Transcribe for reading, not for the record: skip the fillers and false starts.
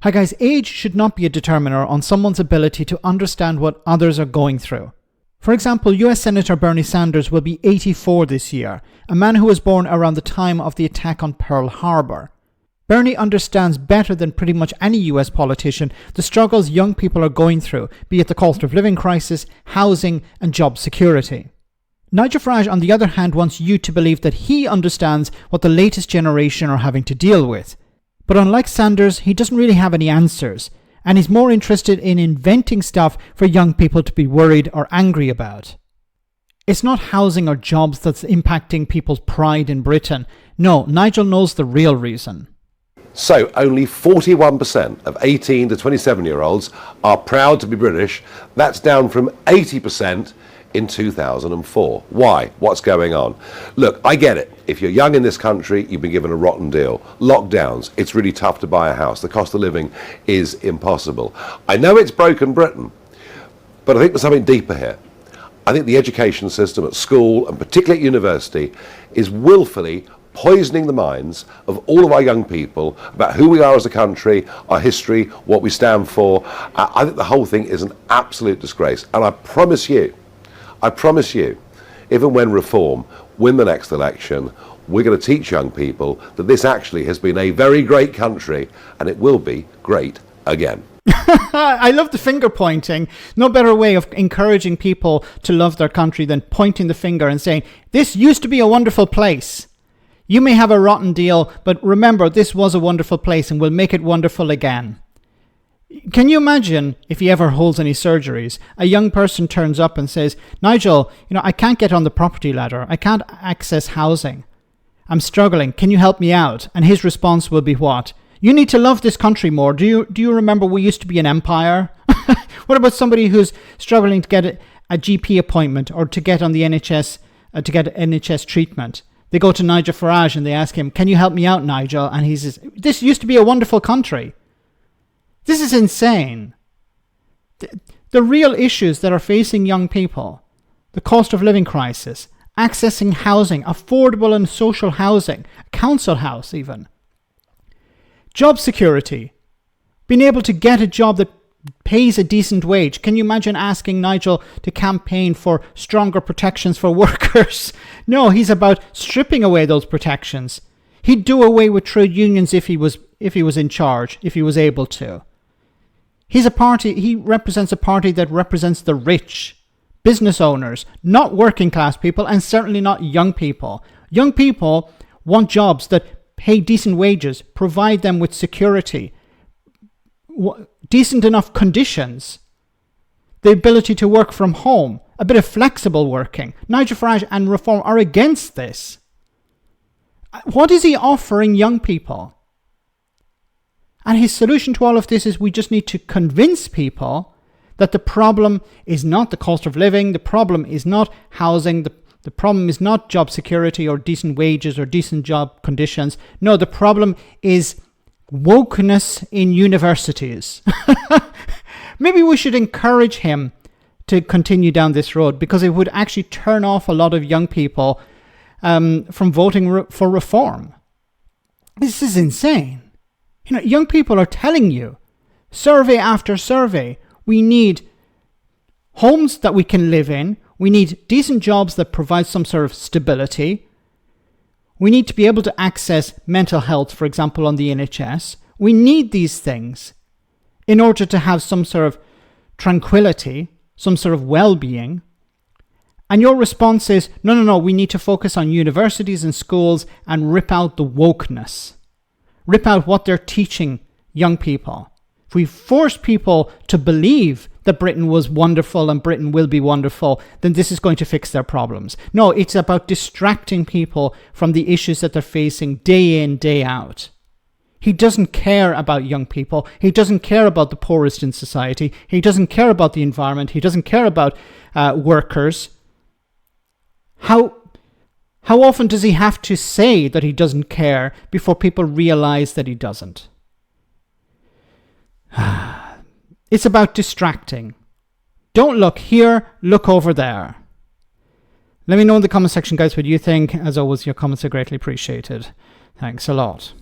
Hi guys, age should not be a determiner on someone's ability to understand what others are going through. For example, US Senator Bernie Sanders will be 84 this year, a man who was born around the time of the attack on Pearl Harbor. Bernie understands better than pretty much any US politician the struggles young people are going through, be it the cost of living crisis, housing, and job security. Nigel Farage, on the other hand, wants you to believe that he understands what the latest generation are having to deal with. But unlike Sanders, he doesn't really have any answers, and he's more interested in inventing stuff for young people to be worried or angry about. It's not housing or jobs that's impacting people's pride in Britain. No, Nigel knows the real reason. So only 41% of 18 to 27-year-olds are proud to be British. That's down from 80% in 2004. Why? What's going on? Look, I get it. If you're young in this country, you've been given a rotten deal. Lockdowns, it's really tough to buy a house. The cost of living is impossible. I know it's broken Britain, but I think there's something deeper here. I think the education system at school, and particularly at university, is willfully poisoning the minds of all of our young people about who we are as a country, our history, what we stand for. I think the whole thing is an absolute disgrace. And I promise you, if and when Reform win the next election, we're going to teach young people that this actually has been a very great country, and it will be great again. I love the finger pointing. No better way of encouraging people to love their country than pointing the finger and saying, this used to be a wonderful place. You may have a rotten deal, but remember, this was a wonderful place and we'll make it wonderful again. Can you imagine, if he ever holds any surgeries, a young person turns up and says, Nigel, I can't get on the property ladder. I can't access housing. I'm struggling. Can you help me out? And his response will be what? You need to love this country more. Do you remember we used to be an empire? What about somebody who's struggling to get a GP appointment or to get on the NHS, to get NHS treatment? They go to Nigel Farage and they ask him, can you help me out, Nigel? And he says, this used to be a wonderful country. This is insane. The real issues that are facing young people, the cost of living crisis, accessing housing, affordable and social housing, council house even, job security, being able to get a job that pays a decent wage. Can you imagine asking Nigel to campaign for stronger protections for workers? No, he's about stripping away those protections. He'd do away with trade unions if he was in charge, if he was able to. He represents a party that represents the rich, business owners, not working class people, and certainly not young people. Young people want jobs that pay decent wages, provide them with security, decent enough conditions, the ability to work from home, a bit of flexible working. Nigel Farage and Reform are against this. What is he offering young people? And his solution to all of this is we just need to convince people that the problem is not the cost of living, the problem is not housing, the problem is not job security or decent wages or decent job conditions. No, the problem is wokeness in universities. Maybe we should encourage him to continue down this road, because it would actually turn off a lot of young people from voting for Reform. This is insane. Young people are telling you, survey after survey, we need homes that we can live in. We need decent jobs that provide some sort of stability. We need to be able to access mental health, for example, on the NHS. We need these things in order to have some sort of tranquility, some sort of well-being. And your response is, no, we need to focus on universities and schools and rip out the wokeness. Rip out what they're teaching young people. If we force people to believe that Britain was wonderful and Britain will be wonderful, then this is going to fix their problems. No, it's about distracting people from the issues that they're facing day in, day out. He doesn't care about young people. He doesn't care about the poorest in society. He doesn't care about the environment. He doesn't care about workers. How often does he have to say that he doesn't care before people realize that he doesn't? It's about distracting. Don't look here, look over there. Let me know in the comment section, guys, what you think. As always, your comments are greatly appreciated. Thanks a lot.